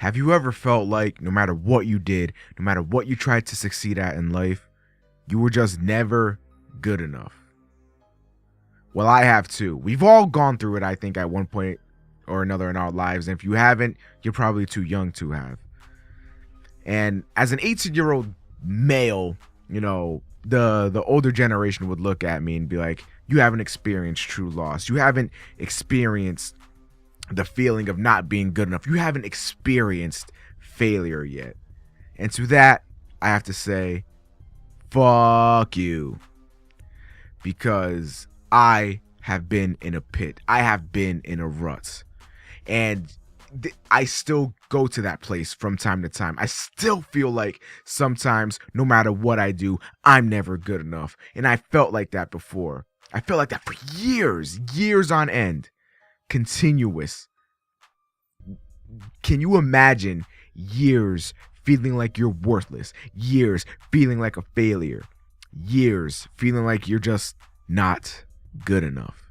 Have you ever felt like no matter what you did, no matter what you tried to succeed at in life, you were just never good enough? Well, I have too. We've all gone through it, I think, at one point or another in our lives. And if you haven't, you're probably too young to have. And as an 18-year-old male, the older generation would look at me and be like, you haven't experienced true loss. You haven't experienced the feeling of not being good enough. You haven't experienced failure yet. And to that, I have to say, fuck you. Because I have been in a pit. I have been in a rut. And I still go to that place from time to time. I still feel like sometimes, no matter what I do, I'm never good enough. And I felt like that before. I felt like that for years on end. Continuous. Can you imagine years feeling like you're worthless? Years feeling like a failure? Years feeling like you're just not good enough?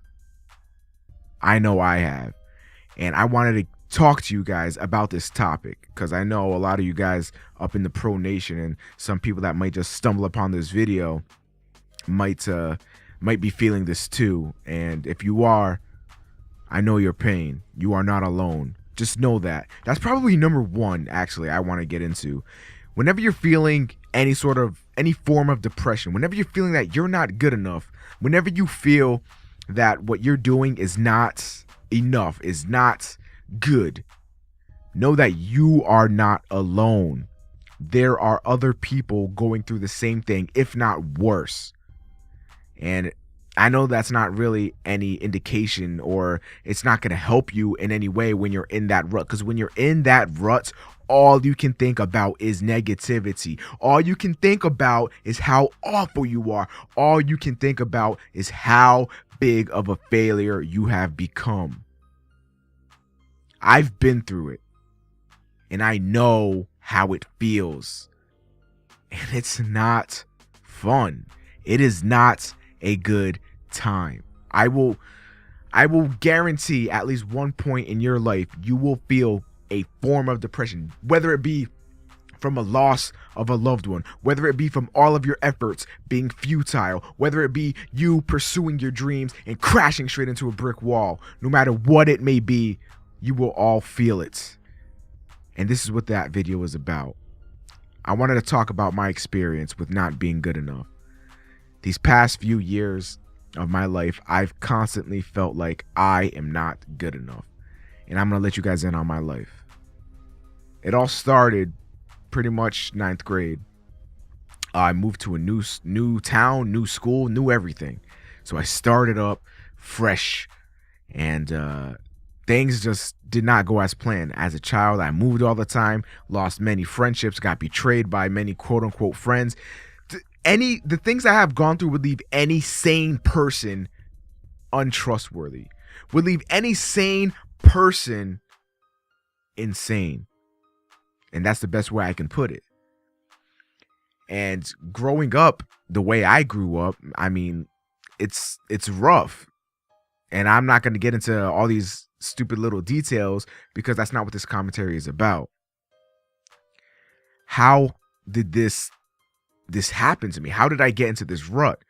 I know I have. And I wanted to talk to you guys about this topic because I know a lot of you guys up in the Pro Nation and some people that might just stumble upon this video might be feeling this too. And if you are, I know your pain. You are not alone. Just know that. That's probably number one, actually, I want to get into. Whenever you're feeling any form of depression, whenever you're feeling that you're not good enough, whenever you feel that what you're doing is not enough, is not good, know that you are not alone. There are other people going through the same thing, if not worse. And I know that's not really any indication, or it's not going to help you in any way when you're in that rut. Because when you're in that rut, all you can think about is negativity. All you can think about is how awful you are. All you can think about is how big of a failure you have become. I've been through it, and I know how it feels. And it's not fun. It is not a good time. I will guarantee at least one point in your life you will feel a form of depression, whether it be from a loss of a loved one, whether it be from all of your efforts being futile, whether it be you pursuing your dreams and crashing straight into a brick wall. No matter what it may be, you will all feel it. And this is what that video is about. I wanted to talk about my experience with not being good enough. These past few years of my life, I've constantly felt like I am not good enough. And I'm going to let you guys in on my life. It all started pretty much 9th grade. I moved to a new town, new school, new everything. So I started up fresh, and things just did not go as planned. As a child, I moved all the time, lost many friendships, got betrayed by many quote-unquote friends. The things I have gone through would leave any sane person untrustworthy, would leave any sane person insane. And that's the best way I can put it. And growing up the way I grew up, I mean, it's rough. And I'm not going to get into all these stupid little details because that's not what this commentary is about. How did this happen to me? How did I get into this rut?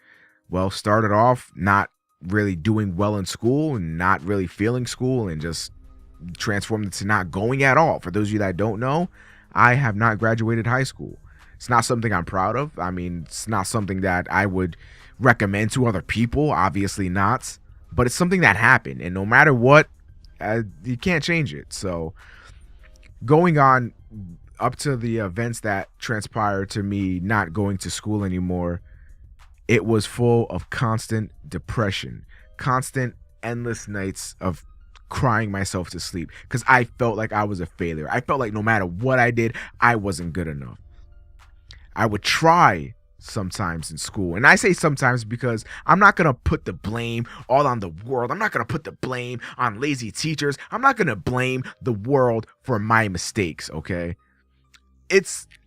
Well, started off not really doing well in school and not really feeling school, and just transformed into not going at all. For those of you that don't know, I have not graduated high school. It's not something I'm proud of. I mean, it's not something that I would recommend to other people. Obviously not. But it's something that happened. And no matter what, you can't change it. So going on up to the events that transpired to me not going to school anymore, it was full of constant depression, constant endless nights of crying myself to sleep because I felt like I was a failure. I felt like no matter what I did, I wasn't good enough. I would try sometimes in school, and I say sometimes because I'm not gonna put the blame all on the world. I'm not gonna put the blame on lazy teachers. I'm not gonna blame the world for my mistakes, okay?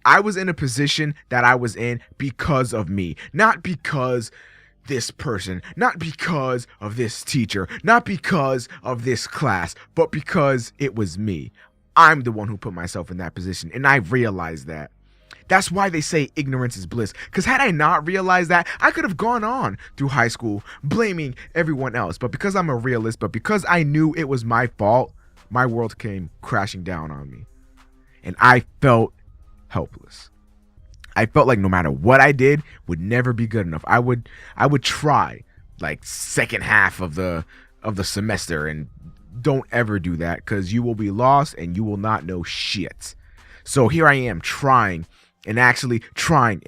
I was in a position that I was in because of me, not because this person, not because of this teacher, not because of this class, but because it was me. I'm the one who put myself in that position, and I realized that. That's why they say ignorance is bliss. Because had I not realized that, I could have gone on through high school blaming everyone else. But because I'm a realist, but because I knew it was my fault, my world came crashing down on me. And I felt helpless. I felt like no matter what I did would never be good enough. I would try like second half of the semester, and don't ever do that, because you will be lost and you will not know shit. So here I am trying and actually trying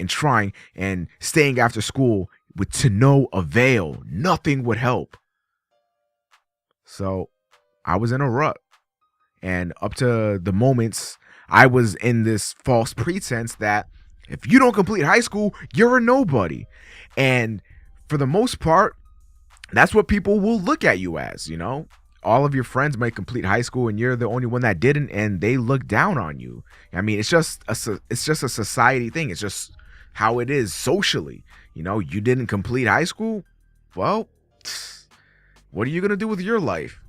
and staying after school with to no avail. Nothing would help. So I was in a rut. And up to the moments, I was in this false pretense that if you don't complete high school, you're a nobody. And for the most part, that's what people will look at you as, you know. All of your friends might complete high school and you're the only one that didn't, and they look down on you. I mean, it's just a society thing. It's just how it is socially. You know, you didn't complete high school? Well, what are you going to do with your life?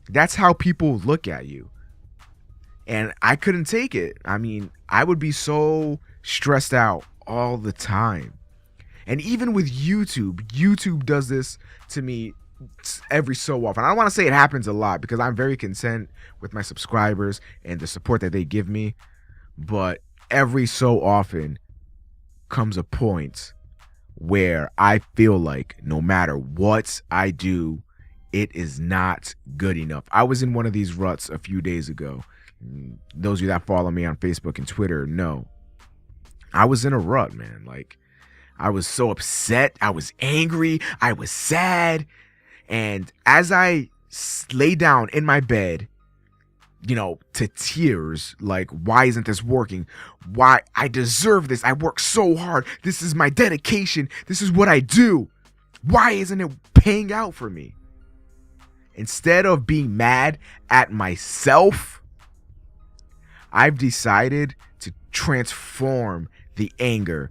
That's how people look at you. And I couldn't take it. I mean, I would be so stressed out all the time. And even with YouTube does this to me every so often. I don't want to say it happens a lot because I'm very content with my subscribers and the support that they give me. But every so often comes a point where I feel like no matter what I do, it is not good enough. I was in one of these ruts a few days ago. Those of you that follow me on Facebook and Twitter know. I was in a rut, man. Like, I was so upset. I was angry. I was sad. And as I lay down in my bed, you know, to tears, like, why isn't this working? Why? I deserve this. I work so hard. This is my dedication. This is what I do. Why isn't it paying out for me? Instead of being mad at myself, I've decided to transform the anger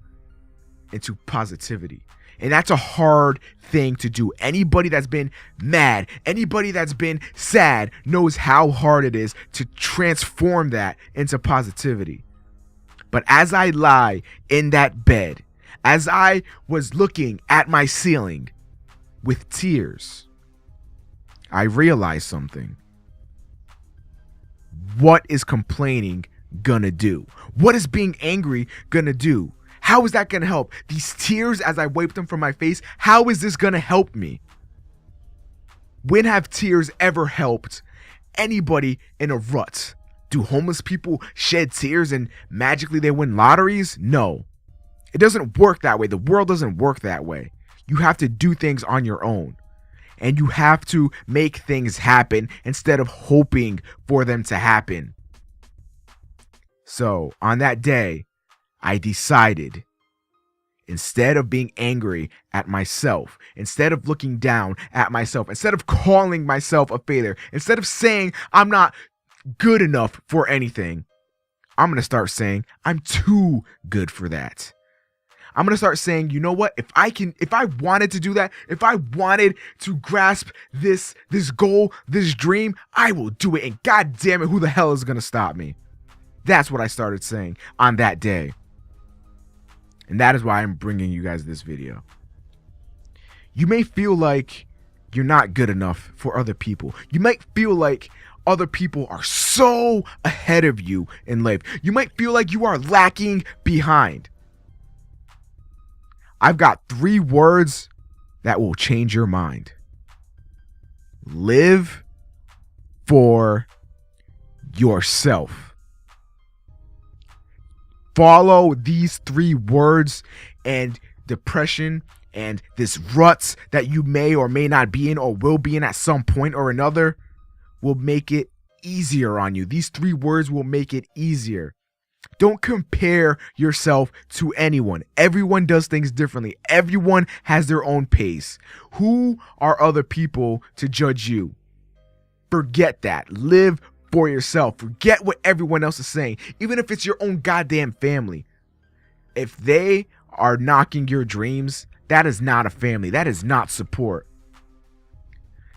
into positivity. And that's a hard thing to do. Anybody that's been mad, anybody that's been sad knows how hard it is to transform that into positivity. But as I lie in that bed, as I was looking at my ceiling with tears, I realized something. What is complaining gonna do? What is being angry gonna do? How is that gonna help? These tears as I wipe them from my face, how is this gonna help me? When have tears ever helped anybody in a rut? Do homeless people shed tears and magically they win lotteries? No. It doesn't work that way. The world doesn't work that way. You have to do things on your own. And you have to make things happen instead of hoping for them to happen. So on that day, I decided, instead of being angry at myself, instead of looking down at myself, instead of calling myself a failure, instead of saying I'm not good enough for anything, I'm going to start saying I'm too good for that. I'm going to start saying, you know what? If I wanted to do that, if I wanted to grasp this goal, this dream, I will do it. And God damn it, who the hell is going to stop me? That's what I started saying on that day. And that is why I'm bringing you guys this video. You may feel like you're not good enough for other people. You might feel like other people are so ahead of you in life. You might feel like you are lacking behind. I've got 3 words that will change your mind. Live for yourself. Follow these 3 words, and depression and this ruts that you may or may not be in or will be in at some point or another will make it easier on you. These 3 words will make it easier. Don't compare yourself to anyone. Everyone does things differently. Everyone has their own pace. Who are other people to judge you? Forget that. Live for yourself. Forget what everyone else is saying. Even if it's your own goddamn family. If they are knocking your dreams, that is not a family. That is not support.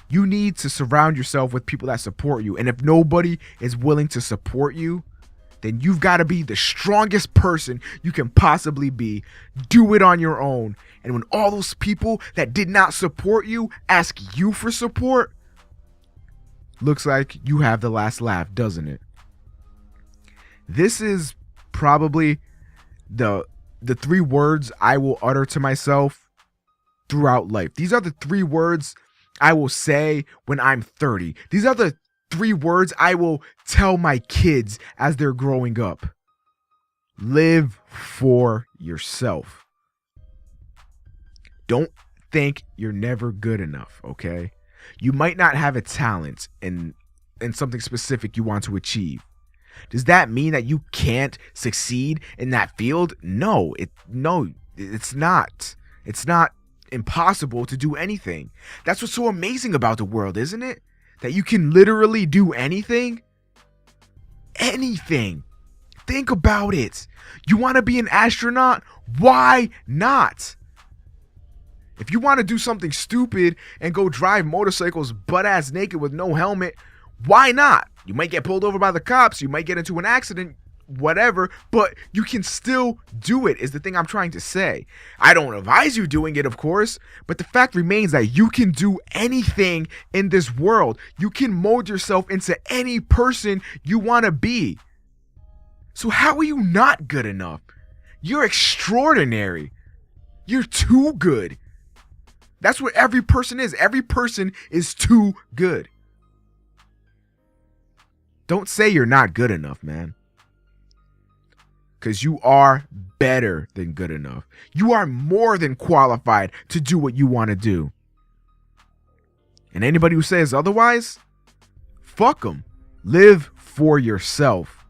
You need to surround yourself with people that support you. And if nobody is willing to support you, then you've got to be the strongest person you can possibly be. Do it on your own. And when all those people that did not support you ask you for support, looks like you have the last laugh, doesn't it? This is probably the 3 words I will utter to myself throughout life. These are the 3 words I will say when I'm 30. These are the 3 words I will tell my kids as they're growing up. Live for yourself. Don't think you're never good enough, okay? You might not have a talent in something specific you want to achieve. Does that mean that you can't succeed in that field? No, it's not. It's not impossible to do anything. That's what's so amazing about the world, isn't it? That you can literally do anything. Anything. Think about it. You want to be an astronaut? Why not? If you want to do something stupid and go drive motorcycles butt-ass naked with no helmet, why not? You might get pulled over by the cops, you might get into an accident, whatever, but you can still do it, is the thing I'm trying to say. I don't advise you doing it, of course, but the fact remains that you can do anything in this world. You can mold yourself into any person you want to be. So how are you not good enough? You're extraordinary. You're too good. That's what every person is. Every person is too good. Don't say you're not good enough, man. Because you are better than good enough. You are more than qualified to do what you want to do. And anybody who says otherwise, fuck them. Live for yourself.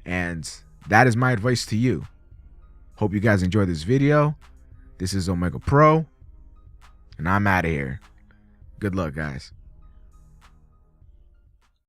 And that is my advice to you. Hope you guys enjoyed this video. This is Omega Pro. And I'm out of here. Good luck, guys.